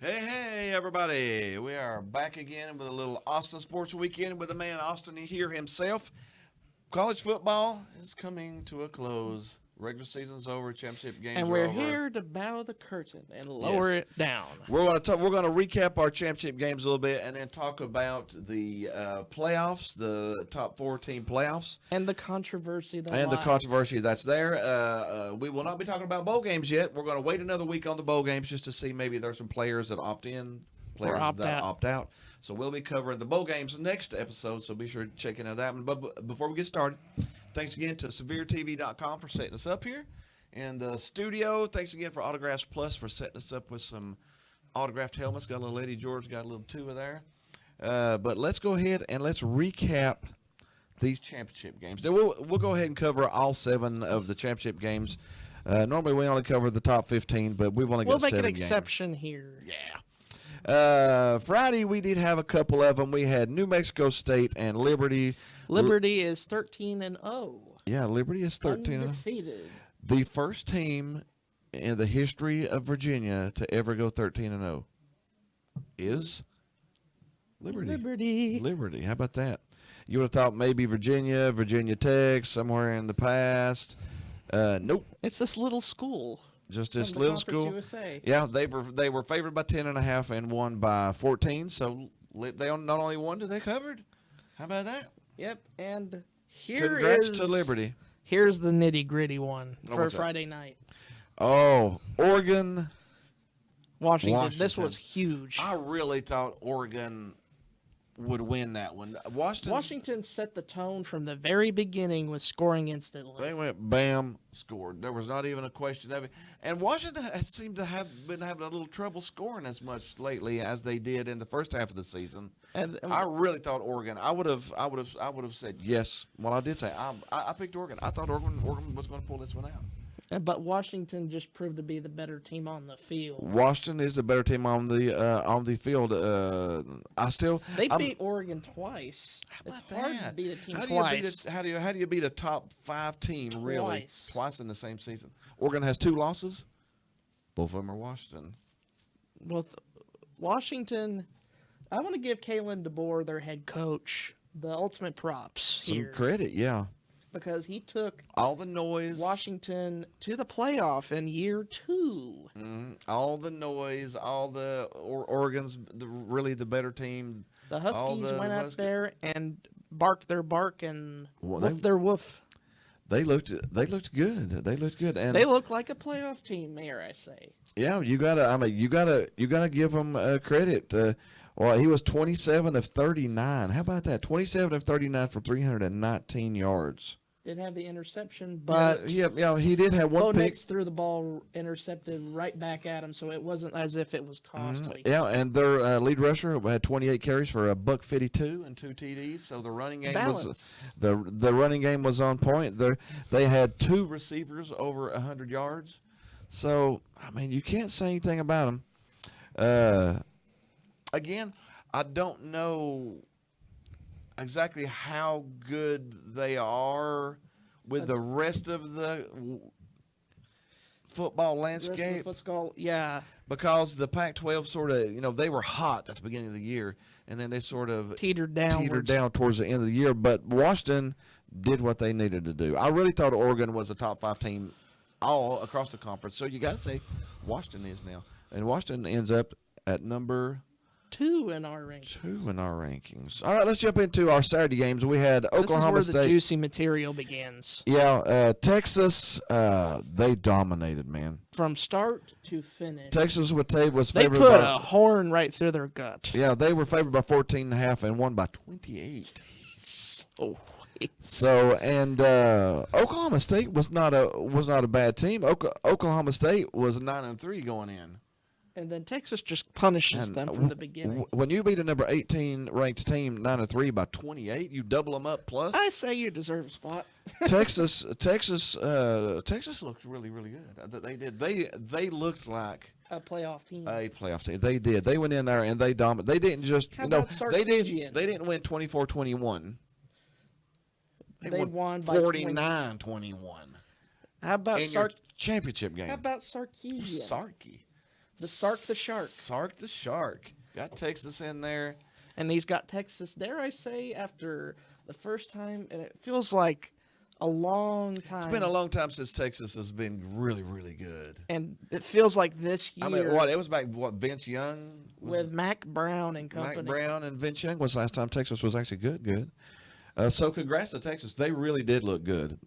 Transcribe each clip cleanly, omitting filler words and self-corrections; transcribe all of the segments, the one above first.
Hey, everybody. We are back again with a little Austin Sports Weekend with the man Austin here himself. College football is coming to a close. Regular season's over, championship games And are we're over. here to bow the curtain and lower Yes. it down. We're gonna recap our championship games a little bit and then talk about the playoffs, the top 4 team playoffs, And the controversy that and the lies. controversy that's there. We will not be talking about bowl games yet. We're going to wait another week on the bowl games just to see maybe there's some players that opt in, players opt that out. opt out. So we'll be covering the bowl games next episode. So be sure to check into that one. But before we get started, thanks again to SevereTV.com for setting us up here in the studio. Thanks again for Autographs Plus for setting us up with some autographed helmets. Got a little Eddie George, got a little two of there. But let's go ahead and let's recap these championship games. Then we'll go ahead and cover all 7 of the championship games. Normally we only cover the top 15, but we've only got We'll make 7 an games. exception here. Yeah. Friday we did have a couple of them. We had New Mexico State and Liberty. Liberty is 13-0. Yeah, Liberty is 13. Undefeated. The first team in the history of Virginia to ever go 13-0 is Liberty. Liberty. How about that? You would have thought maybe Virginia Tech, somewhere in the past. Nope. It's this little school. Just from this the little Conference school. USA. Yeah, they were favored by 10.5 and won by 14. So they not only won, they covered. How about that? Yep. And here Congrats is to Liberty. Here's the nitty-gritty one Oh, for what's that? Friday night. Oh, Oregon. Washington. This Washington. was huge. I really thought Oregon would win that one. Washington set the tone from the very beginning with scoring instantly. They went bam, scored. There was not even a question of it. And Washington seemed to have been having a little trouble scoring as much lately as they did in the first half of the season. And I really thought Oregon. I would have said yes. Well, I did say I picked Oregon. I thought Oregon was going to pull this one out. But Washington just proved to be the better team on the field. Washington is the better team on the field. They beat Oregon twice. It's hard to beat a team twice. How do you beat a top 5 team really Twice. twice in the same season? Oregon has 2 losses. Both of them are Washington. Well, Washington, I want to give Kalen DeBoer, their head coach, the ultimate props Some here credit, yeah. because he took All the noise, Washington to the playoff in year 2. all the noise, all the Oregon's really the better team. The All Huskies the went out Huskies- there and barked their bark and Well, woof their woof. They looked good. They looked good, and They look like a playoff team, may I say. yeah, you gotta give him credit. Well, he was 27 of 39. How about that? 27 of 39 for 319 yards. Didn't have the interception, but He did have one Bo pick. Nix threw the ball intercepted right back at him, so it wasn't as if it was costly. Yeah, and their lead rusher had 28 carries for $152 and 2 TDs. So the running game was Balance. the running game was on point. They had 2 receivers over 100 yards. So I mean, you can't say anything about them. Again, I don't know exactly how good they are with the rest of the football The rest of the landscape. football, yeah, Because the Pac-12 sort of, they were hot at the beginning of the year, and then they sort of teetered down. teetered down towards the end of the year. But Washington did what they needed to do. I really thought Oregon was a top 5 team all across the conference. So you got to say Washington is now. And Washington ends up at number 2 in our rankings. 2 in our rankings. All right, let's jump into our Saturday games. We had Oklahoma This is where State. the juicy material begins. Yeah, Texas, they dominated, man. From start to finish. Texas was They favored put by a horn right through their gut. Yeah, they were favored by 14.5 and won by 28. Oh, So and Oklahoma State was not a bad team. Oklahoma State was 9-3 going in. and then Texas just punishes And them from the beginning. When you beat a number 18 ranked team 9-3 by 28, you double them up plus. I say you deserve a spot. Texas looked really good. They did. They looked like A playoff team. a playoff team. They did. They went in there and they dominated. They didn't just How about they Sarkisian? didn't win 24-21. They won by 49-21 How about in your championship game. How about Sarkisian? Sarkey. The Sark the Shark. Sark the Shark. Got Texas in there. And he's got Texas, dare I say, after the first time, and it feels like a long time. It's been a long time since Texas has been really, really good. And it feels like this year. I mean, what? It was back, Vince Young? With Mac Brown and company. Mac Brown and Vince Young was the last time Texas was actually good. So congrats to Texas. They really did look good.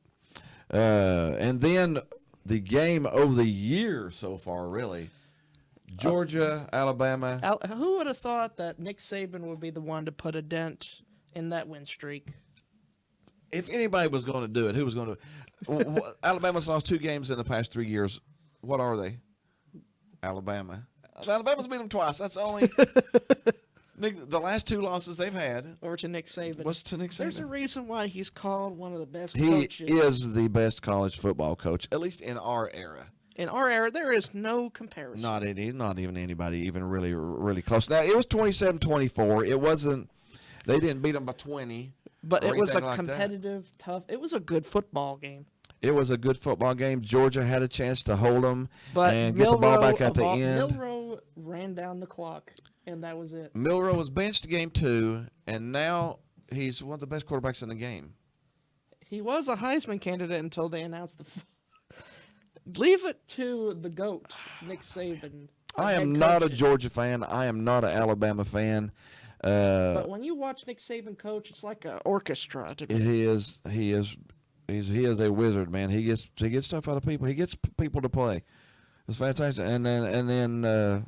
And then the game of the year so far, really. Georgia, Alabama. Who would have thought that Nick Saban would be the one to put a dent in that win streak? If anybody was going to do it, who was going to? Alabama's lost 2 games in the past 3 years. What are they? Alabama. Alabama's beat them twice. That's only the last 2 losses they've had. Over to Nick Saban. What's to Nick Saban? There's a reason why he's called one of the best He coaches. is the best college football coach, at least in our era. In our era, there is no comparison. Not even anybody even really close. Now, it was 27-24. It wasn't – they didn't beat them by 20. But or it was a anything like that. competitive, tough – it was a good football game. It was a good football game. Georgia had a chance to hold them But and get the ball back at the Milroe end. Milroe ran down the clock, and that was it. Milroe was benched game 2, and now he's one of the best quarterbacks in the game. He was a Heisman candidate until they announced the leave it to the GOAT, Nick Saban. I am not a Georgia fan. I am not an Alabama fan. But when you watch Nick Saban coach, it's like an orchestra. He is a wizard, man. He gets stuff out of people. He gets people to play. It's fantastic. And then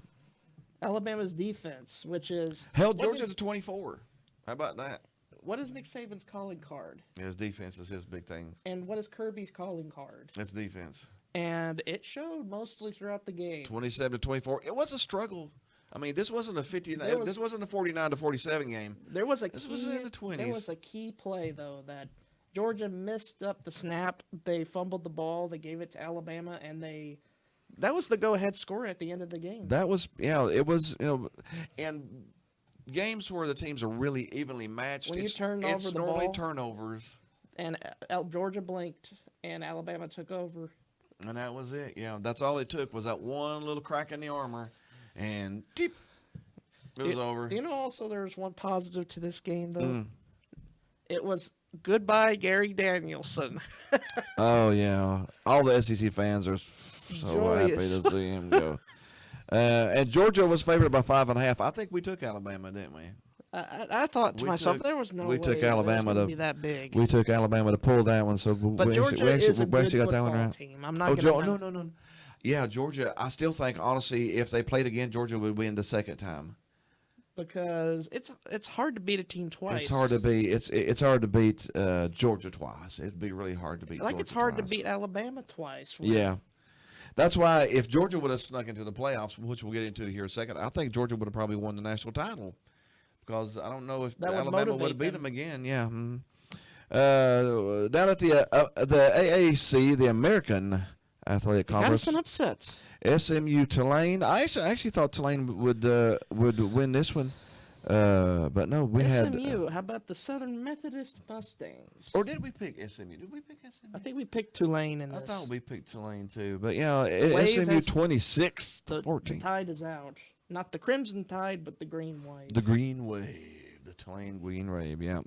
Alabama's defense, which is held Georgia to 24. How about that? What is Nick Saban's calling card? His defense is his big thing. And what is Kirby's calling card? It's defense. And it showed mostly throughout the game. 27-24. It was a struggle. I mean, this wasn't a 59. This wasn't a 49-47 game. There was This was in the 20s. There was a key play though that Georgia missed up the snap. They fumbled the ball. They gave it to Alabama, and that was the go-ahead score at the end of the game. That was it was and games where the teams are really evenly matched. When you it's turn over the normally ball. turnovers. And Georgia blinked, and Alabama took over. And that was it. Yeah, that's all it took was that one little crack in the armor, and deep, it was over. You know, also there's one positive to this game though. It was goodbye Gary Danielson. Oh yeah, all the SEC fans are so happy Joyous. to see him go. And Georgia was favored by 5.5. I think we took Alabama, didn't we? I thought to We myself, took- there was no we way took that it was Alabama gonna to- be that big. We took Alabama to pull that one, so But we Georgia actually, is a we good actually got that one football right. team. I'm not Oh, gonna. no. Yeah, Georgia. I still think, honestly, if they played again, Georgia would win the second time. Because it's hard to beat a team twice. It's hard to beat. It's hard to beat Georgia twice. It'd be really hard to beat. Like Georgia it's hard twice. to beat Alabama twice. Yeah, that's why if Georgia would have snuck into the playoffs, which we'll get into here in a second, I think Georgia would have probably won the national title because I don't know if That would Alabama would motivate have beat them. them again. Yeah. Down at the AAC, the American Athletic Got us Conference, an upset. SMU Tulane. I actually thought Tulane would win this one, but no, we had. SMU. How about the Southern Methodist Mustangs? Or did we pick SMU? Did we pick SMU? I think we picked Tulane in I this. thought we picked Tulane too, but yeah, Wave SMU has- 26-14. The tide is out. Not the Crimson Tide, but the Green Wave. The Green Wave, the Tulane Green Wave, yeah.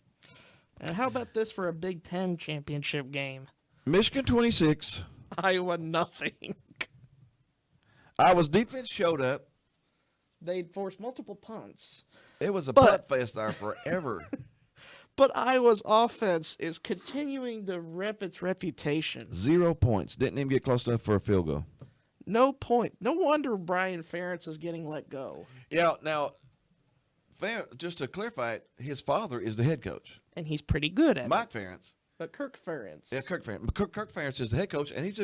And how about this for a Big Ten championship game? Michigan 26. Iowa nothing. Iowa's defense showed up. They'd forced multiple punts. It was a But- punt fest there forever. But Iowa's offense is continuing to rep its reputation. 0 points. Didn't even get close enough for a field goal. No point. No wonder Brian Ferentz is getting let go. Yeah, now, just to clarify it, his father is the head coach, And he's pretty good at Mike it. Ferentz. But Kirk Ferentz. Yeah, Kirk Ferentz. Kirk Ferentz is the head coach, and he's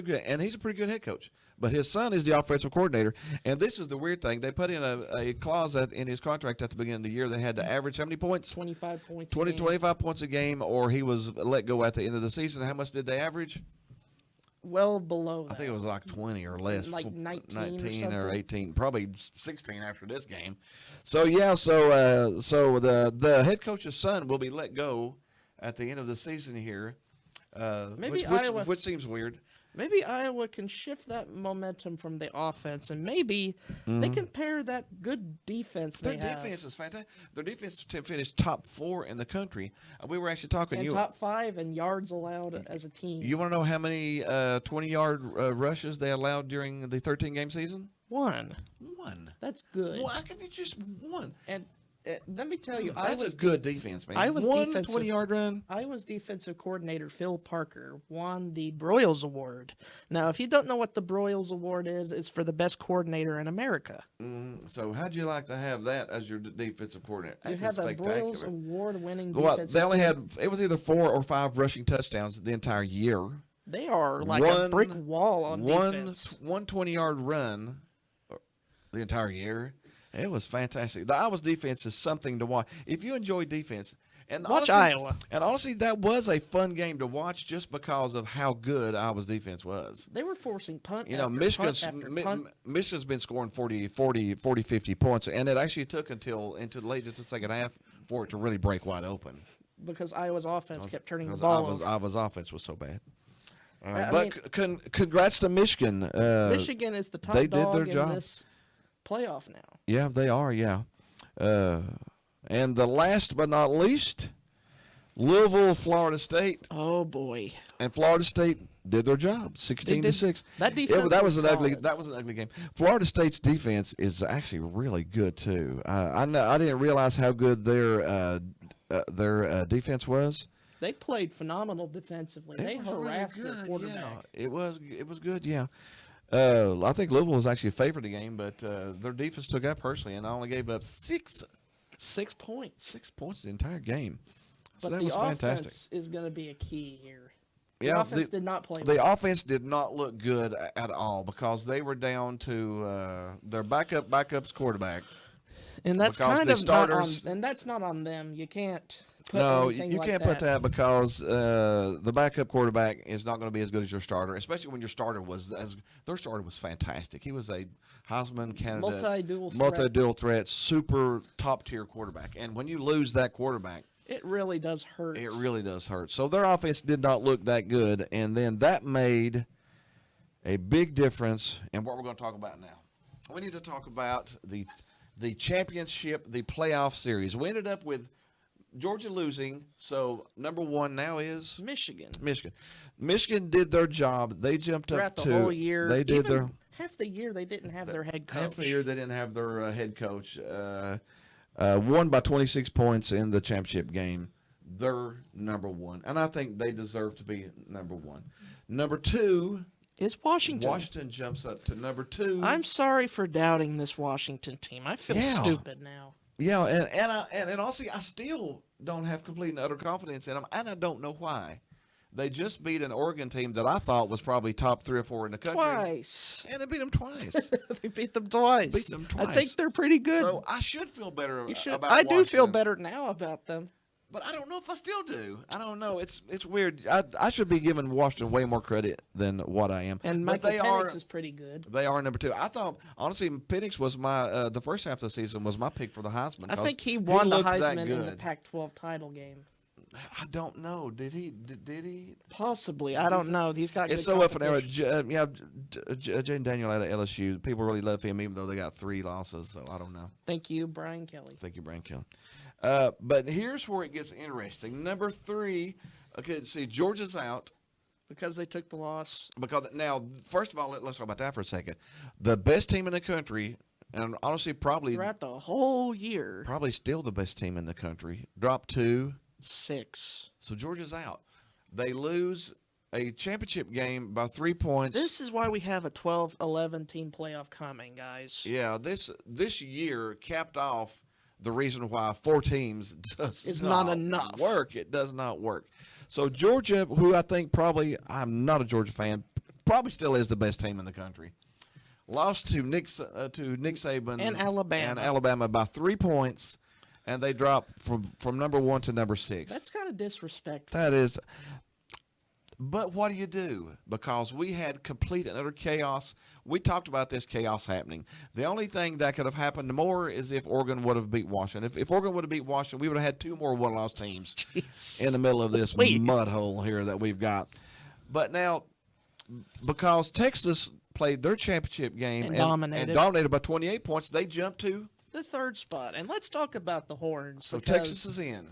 a pretty good head coach. But his son is the offensive coordinator, and this is the weird thing. They put in a clause in his contract at the beginning of the year. They had to average how many points? 25 points. a 20, game. 25 points a game, or he was let go at the end of the season. How much did they average? Well below that. I think it was like 20 or less. Like 19 or 19 or something? 18, probably 16 after this game. So, yeah, so the head coach's son will be let go at the end of the season here, Maybe which Iowa- which seems weird. Maybe Iowa can shift that momentum from the offense, and maybe they can pair that good defense Their they have. defense is fantastic. Their defense finished top 4 in the country. We were actually talking. And top 5 in yards allowed as a team. You want to know how many 20-yard rushes they allowed during the 13-game season? 1. One. That's good. Why can you just one? And let me tell you, That's a good defense, man. Iowa's One defensive- 20-yard run. Iowa's defensive coordinator Phil Parker won the Broyles Award. Now, if you don't know what the Broyles Award is, it's for the best coordinator in America. So how'd you like to have that as your defensive coordinator? You That's have a Broyles spectacular. Award-winning What defensive. they only had, it was either 4 or 5 rushing touchdowns the entire year. They are like a brick wall on defense. One 20-yard run the entire year. It was fantastic. The Iowa's defense is something to watch. If you enjoy defense, and Watch honestly, Iowa. And honestly, that was a fun game to watch just because of how good Iowa's defense was. They were forcing punt You know, after Michigan's punt after punt. Michigan's been scoring 40, 50 points, and it actually took until into late into the second half for it to really break wide open. Because Iowa's offense kept turning the Because ball over. Iowa's offense was so bad. I But congrats to Michigan. Michigan is the top they did dog their in job. this playoff now. Yeah, they are. Yeah, and the last but not least, Louisville, Florida State, Oh boy, and Florida State did their job, 16-6. That defense that was was an ugly. solid. That was an ugly game. Florida State's defense is actually really good too. I didn't realize how good their defense was. they played phenomenal defensively. They It was really harassed their good, quarterback. Yeah. It was good. Yeah. I think Louisville was actually favored the game, but their defense took out personally and only gave up 6 points. points the entire game. So But that the was offense fantastic. is going to be a key here. The Yeah, offense did not play. The well. offense did not look good at all because they were down to their backups quarterback. And that's because kind the of not starters- on. And that's not on them. You can't. Put No, anything you like can't put that because the backup quarterback is not going to be as good as your starter, especially when your starter their starter was fantastic. He was a Heisman candidate, multi-dual threat, super top tier quarterback. And when you lose that quarterback, It really does hurt. it really does hurt. So their offense did not look that good, and then that made a big difference in what we're going to talk about now. We need to talk about the championship, the playoff series. We ended up with Georgia losing, so number 1 now is Michigan. Michigan. Michigan did their job. They jumped Throughout up the to whole year. They did Even their half the year they didn't have their head coach. half the year they didn't have their head coach. Won by 26 points in the championship game. They're number 1, and I think they deserve to be number 1. Number 2, Is Washington. Washington jumps up to number 2. I'm sorry for doubting this Washington team. I feel Yeah. stupid now. Yeah, and honestly, I still don't have complete and utter confidence in them, and I don't know why. They just beat an Oregon team that I thought was probably top 3 or 4 in the country, Twice. and they beat them twice. They beat them twice. Beat them I twice. think they're pretty good. So I should feel better You should. about I do feel Washington, better now about them. but I don't know if I still do. I don't know. It's weird. I should be giving Washington way more credit than what I am. And but Michael they Penix are is pretty good. they are number 2. I thought honestly, Penix was my the first half of the season was my pick for the Heisman. I 'cause think he won the looked that Heisman in the good. Pac-12 title game. I don't know. Did he? Did he? Possibly. I don't know. He's got It's good so up in the air. competition. Jaden Daniel out of LSU. People really love him, even though they got 3 losses. So I don't know. Thank you, Brian Kelly. Thank you, Brian Kelly. But here's where it gets interesting. Number 3. Okay, see, Georgia's out Because they took the loss. because now, first of all, let's talk about that for a second. The best team in the country, and honestly, probably Throughout the whole year. still the best team in the country, dropped 2. 6. So Georgia's out. They lose a championship game by 3 points. This is why we have a 12-11 team playoff coming, guys. Yeah, this year capped off the reason why 4 teams does It's not enough. work. It does not work. So Georgia, who I think probably, I'm not a Georgia fan, probably still is the best team in the country. Lost to Nick Saban And Alabama. by 3 points, and they dropped from number 1 to number 6. That's kind of disrespectful. That is. But what do you do? Because we had complete and utter chaos. We talked about this chaos happening. The only thing that could have happened more is if Oregon would have beat Washington. If Oregon would have beat Washington, we would have had 2 more one-loss teams Jeez. in the middle of this Please. mud hole here that we've got. But now, because Texas played their championship game And and dominated by 28 points. They jumped to the third spot. And let's talk about the Horns. so because Texas is in.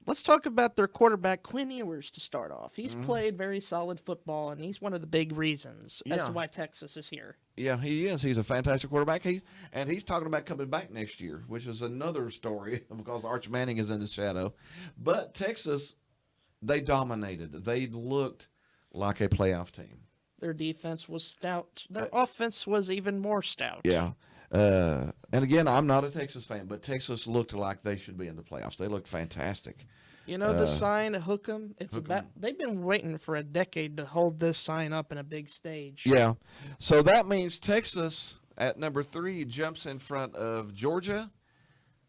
Let's talk about their quarterback, Quinn Ewers, to start off. He's Mm-hmm. played very solid football, and he's one of the big reasons as Yeah. to why Texas is here. Yeah, he is. He's a fantastic quarterback. He's talking about coming back next year, which is another story because Arch Manning is in the shadow. But Texas, they dominated. They looked like a playoff team. Their defense was stout. Their offense was even more stout. Yeah. And again, I'm not a Texas fan, but Texas looked like they should be in the playoffs. They looked fantastic. You know the sign, hook 'em? It's Hook 'em. about. They've been waiting for a decade to hold this sign up in a big stage. Yeah. So that means Texas at number 3 jumps in front of Georgia,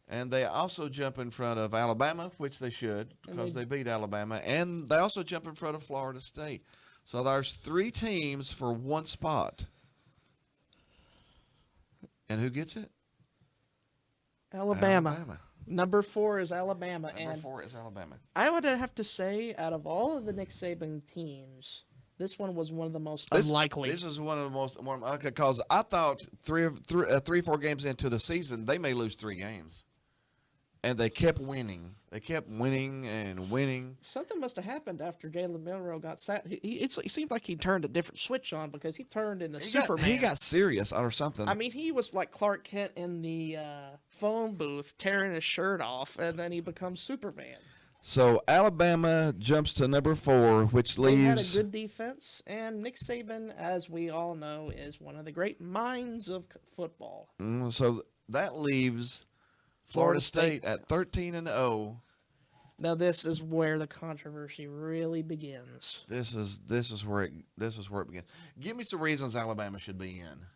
and they also jump in front of Alabama, which they should because they beat Alabama, and they also jump in front of Florida State. So there's 3 teams for one spot. And who gets it? Alabama. Number 4 is Alabama, Number and 4 is Alabama. I would have to say, out of all of the Nick Saban teams, this one was one of the most unlikely. This is one of the most because I thought 3-4 games into the season they may lose 3 games, and they kept winning. They kept winning and winning. Something must have happened after Jalen Milroe got sacked. It seemed like he turned a different switch on because he turned into Superman. He got serious or something. I mean, he was like Clark Kent in the phone booth, tearing his shirt off, and then he becomes Superman. So Alabama jumps to number 4, which They had a leaves. good defense, and Nick Saban, as we all know, is one of the great minds of football. So that leaves Florida State at 13-0. Now, this is where the controversy really begins. This is where it begins. Give me some reasons Alabama should be in.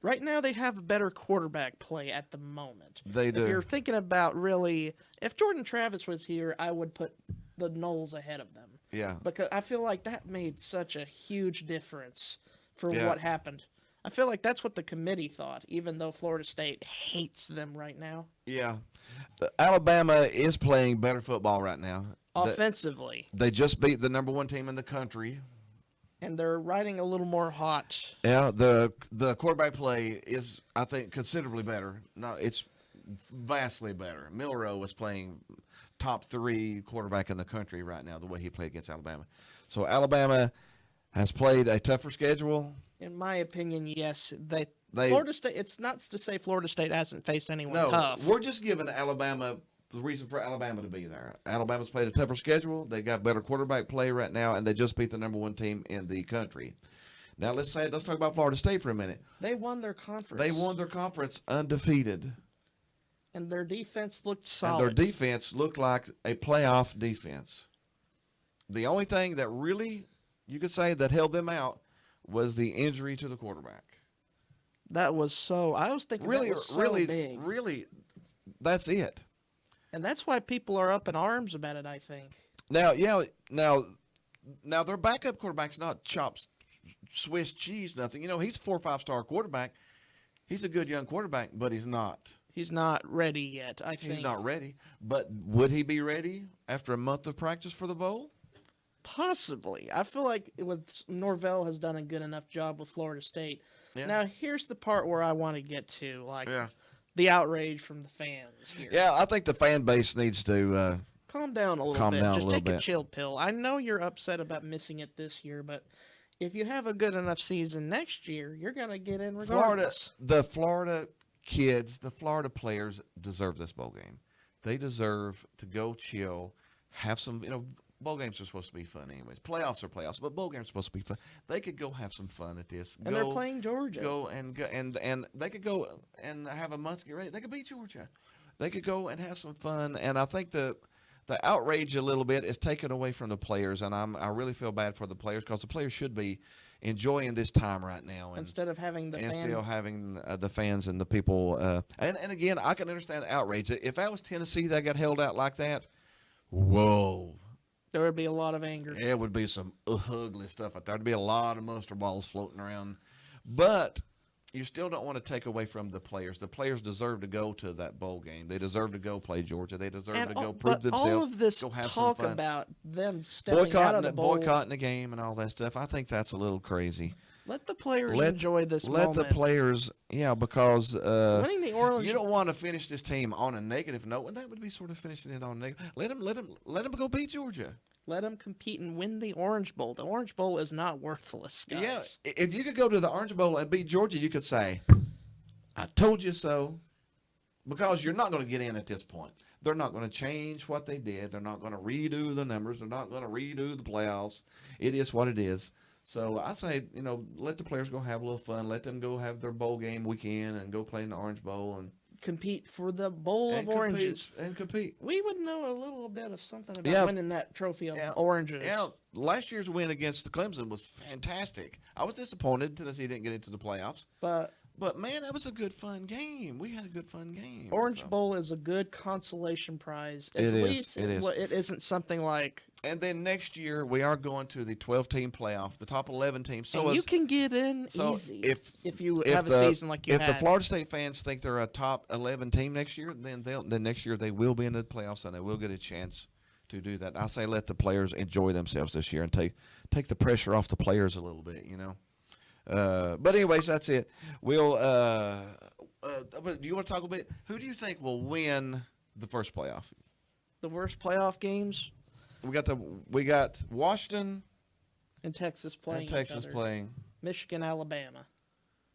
Right now, they have a better quarterback play at the moment. They do. If you're thinking about really, if Jordan Travis was here, I would put the Knowles ahead of them. Yeah. Because I feel like that made such a huge difference for Yeah. what happened. I feel like that's what the committee thought, even though Florida State hates them right now. Yeah. Alabama is playing better football right now. Offensively. They just beat the number 1 team in the country. And they're riding a little more hot. Yeah, the quarterback play is, I think, considerably better. No, it's vastly better. Milroe was playing top 3 quarterback in the country right now, the way he played against Alabama. So Alabama has played a tougher schedule. In my opinion, yes. They Florida State, it's not to say Florida State hasn't faced anyone No, tough. we're just giving Alabama the reason for Alabama to be there. Alabama's played a tougher schedule. They got better quarterback play right now, and they just beat the number 1 team in the country. Now let's talk about Florida State for a minute. They won their conference. They won their conference undefeated. And their defense looked And solid. their defense looked like a playoff defense. The only thing that really, you could say, that held them out was the injury to the quarterback. That was so. I was thinking that was so big. Really, that's it. And that's why people are up in arms about it, I think. Now, their backup quarterback's not chops Swiss cheese, nothing. You know, he's a 4 or 5-star quarterback. He's a good young quarterback, but he's not. He's not ready yet, I think. He's not ready. But would he be ready after a month of practice for the bowl? Possibly. I feel like Norvell has done a good enough job with Florida State. Yeah. Now, here's the part where I want to get to, Yeah. the outrage from the fans here. Yeah, I think the fan base needs to. Calm down a little Calm bit. down a Just little take a bit. chill pill. I know you're upset about missing it this year, but if you have a good enough season next year, you're going to get in regardless. The Florida kids, the Florida players deserve this bowl game. They deserve to go chill, have some. Bowl games are supposed to be fun anyways. Playoffs are playoffs, but bowl games are supposed to be fun. They could go have some fun at this. And they're playing Georgia. Go and they could go and have a month to get ready. They could beat Georgia. They could go and have some fun. And I think the outrage a little bit is taken away from the players, and I really feel bad for the players because the players should be enjoying this time right now. And Instead of having the and fan. still having the fans and the people. And again, I can understand the outrage. If that was Tennessee that got held out like that, whoa. There would be a lot of anger. It would be some ugly stuff out there. There'd be a lot of mustard balls floating around. But you still don't want to take away from the players. The players deserve to go to that bowl game. They deserve to go play Georgia. They deserve to go prove but themselves. all of this go have some talk fun. about them stepping out of the bowl, boycotting the game and all that stuff, I think that's a little crazy. let the players enjoy this Let moment. the players, because Winning the Orange, you don't want to finish this team on a negative note, and that would be sort of finishing it on a negative. Let them go beat Georgia. let them compete and win the Orange Bowl. The Orange Bowl is not worthless, guys. Yeah, if you could go to the Orange Bowl and beat Georgia, you could say, "I told you so," because you're not going to get in at this point. They're not going to change what they did. They're not going to redo the numbers. They're not going to redo the playoffs. It is what it is. So I say, let the players go have a little fun. Let them go have their bowl game weekend and go play in the Orange Bowl and Compete for the Bowl of Oranges. compete. We would know a little bit of something about winning that trophy of oranges. Yeah, last year's win against the Clemson was fantastic. I was disappointed Tennessee didn't get into the playoffs. But man, that was a good fun game. We had a good fun game. Orange Bowl is a good consolation prize. It is. Least It is. It isn't something like. And then next year we are going to the 12-team playoff, the top 11 teams. So you can get in easy if you have a season like you had. If the Florida State fans think they're a top 11 team next year, then next year they will be in the playoffs and they will get a chance to do that. I say let the players enjoy themselves this year and take the pressure off the players a little bit, But anyways, that's it. We'll. Do you want to talk a bit? Who do you think will win the first playoff? The worst playoff games. We got Washington and Texas playing. Michigan, Alabama,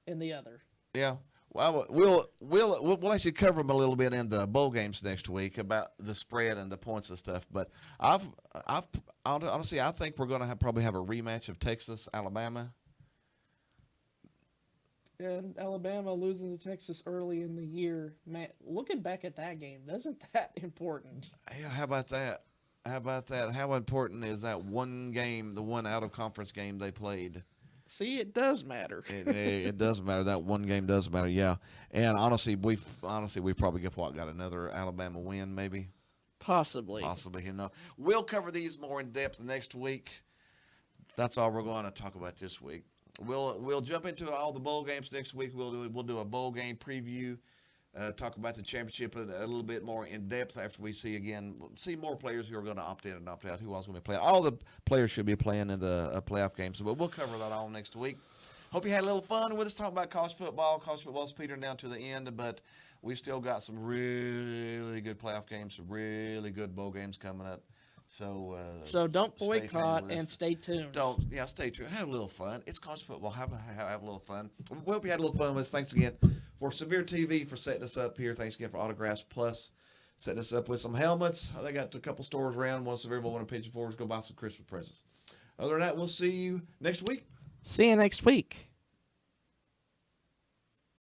in the other. Yeah. Well, we'll actually cover them a little bit in the bowl games next week about the spread and the points and stuff. But honestly, I think we're going to probably have a rematch of Texas, Alabama. And Alabama losing to Texas early in the year, man. Looking back at that game, isn't that important? Yeah, how about that? How important is that one game, the one out of conference game they played? See, it does matter. it does matter. That one game does matter. Yeah, and honestly, we probably got another Alabama win, maybe. Possibly. We'll cover these more in depth next week. That's all we're going to talk about this week. We'll jump into all the bowl games next week. We'll do a bowl game preview, talk about the championship a little bit more in depth after we see more players who are going to opt in and opt out. Who else is going to be playing? All the players should be playing in the playoff games. But we'll cover that all next week. Hope you had a little fun with us talking about college football. College football's petering down to the end, but we've still got some really good playoff games, some really good bowl games coming up. So don't boycott and stay tuned. Stay tuned. Have a little fun. It's college football. Have a little fun. We hope you had a little fun with us. Thanks again for Severe TV for setting us up here. Thanks again for Autographs Plus setting us up with some helmets. They got a couple stores around. One Severe will want to pitch you forward. Go buy some Christmas presents. Other than that, we'll see you next week. See you next week.